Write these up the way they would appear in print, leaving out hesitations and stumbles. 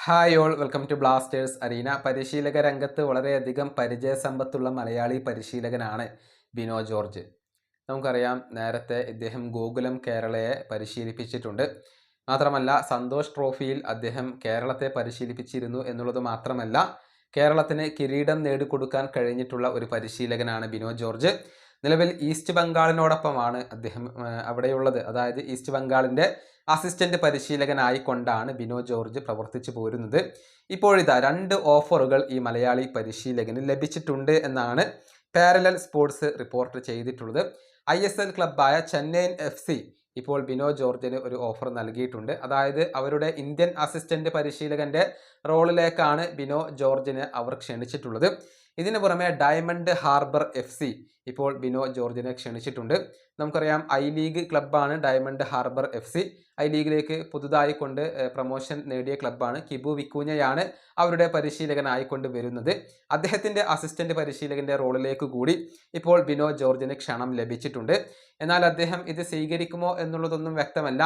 Hi all, welcome to Blasters arena. പരിശീലക രംഗത്ത് വളരെയധികം പരിചയസമ്പത്തുള്ള മലയാളി പരിശീലകനാണ് ബിനോ ജോർജ്. നമുക്കറിയാം, നേരത്തെ ഇദ്ദേഹം ഗോകുലം കേരളയെ പരിശീലിപ്പിച്ചിട്ടുണ്ട്. മാത്രമല്ല, സന്തോഷ് ട്രോഫിയിൽ അദ്ദേഹം കേരളത്തെ പരിശീലിപ്പിച്ചിരുന്നു എന്നുള്ളത് മാത്രമല്ല, കേരളത്തിന് കിരീടം നേടിക്കൊടുക്കാൻ കഴിഞ്ഞിട്ടുള്ള ഒരു പരിശീലകനാണ് ബിനോ ജോർജ്. നിലവിൽ ഈസ്റ്റ് ബംഗാളിനോടൊപ്പമാണ് അദ്ദേഹം അവിടെയുള്ളത്. അതായത് ഈസ്റ്റ് ബംഗാളിൻ്റെ അസിസ്റ്റന്റ് പരിശീലകനായിക്കൊണ്ടാണ് ബിനോ ജോർജ് പ്രവർത്തിച്ചു പോരുന്നത്. ഇപ്പോഴിതാ 2 ഓഫറുകൾ ഈ മലയാളി പരിശീലകന് ലഭിച്ചിട്ടുണ്ട് എന്നാണ് പാരലൽ സ്പോർട്സ് റിപ്പോർട്ട് ചെയ്തിട്ടുള്ളത്. ISL ക്ലബ്ബായ ചെന്നൈയിൻ FC ഇപ്പോൾ ബിനോ ജോർജിന് ഒരു ഓഫർ നൽകിയിട്ടുണ്ട്. അതായത് അവരുടെ ഇന്ത്യൻ അസിസ്റ്റന്റ് പരിശീലകന്റെ റോളിലേക്കാണ് ബിനോ ജോർജിനെ അവർ ക്ഷണിച്ചിട്ടുള്ളത്. ഇതിനു പുറമെ ഡയമണ്ട് ഹാർബർ FC ഇപ്പോൾ ബിനോ ജോർജിനെ ക്ഷണിച്ചിട്ടുണ്ട്. നമുക്കറിയാം, I-ലീഗ് ക്ലബ്ബാണ് ഡയമണ്ട് ഹാർബർ FC. I-ലീഗിലേക്ക് പുതുതായി കൊണ്ട് പ്രൊമോഷൻ നേടിയ ക്ലബ്ബാണ്. കിബു വിക്കൂഞ്ഞയാണ് അവരുടെ പരിശീലകനായിക്കൊണ്ട് വരുന്നത്. അദ്ദേഹത്തിൻ്റെ അസിസ്റ്റന്റ് പരിശീലകന്റെ റോളിലേക്ക് കൂടി ഇപ്പോൾ ബിനോ ജോർജിന് ക്ഷണം ലഭിച്ചിട്ടുണ്ട്. എന്നാൽ അദ്ദേഹം ഇത് സ്വീകരിക്കുമോ എന്നുള്ളതൊന്നും വ്യക്തമല്ല.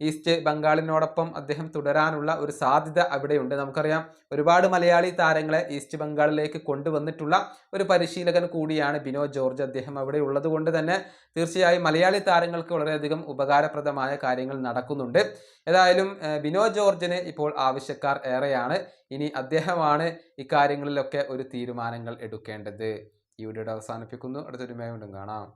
ഈസ്റ്റ് ബംഗാളിനോടൊപ്പം അദ്ദേഹം തുടരാനുള്ള ഒരു സാധ്യത അവിടെയുണ്ട്. നമുക്കറിയാം, ഒരുപാട് മലയാളി താരങ്ങളെ ഈസ്റ്റ് ബംഗാളിലേക്ക് കൊണ്ടുവന്നിട്ടുള്ള ഒരു പരിശീലകൻ കൂടിയാണ് ബിനോ ജോർജ്. അദ്ദേഹം അവിടെ ഉള്ളത് കൊണ്ട് തന്നെ തീർച്ചയായും മലയാളി താരങ്ങൾക്ക് വളരെയധികം ഉപകാരപ്രദമായ കാര്യങ്ങൾ നടക്കുന്നുണ്ട്. ഏതായാലും ബിനോ ജോർജിന് ഇപ്പോൾ ആവശ്യക്കാർ ഏറെയാണ്. ഇനി അദ്ദേഹമാണ് ഇക്കാര്യങ്ങളിലൊക്കെ ഒരു തീരുമാനങ്ങൾ എടുക്കേണ്ടത്. ഈ വീഡിയോ അവസാനിപ്പിക്കുന്നു. അടുത്തൊരു വീണ്ടും കാണാം.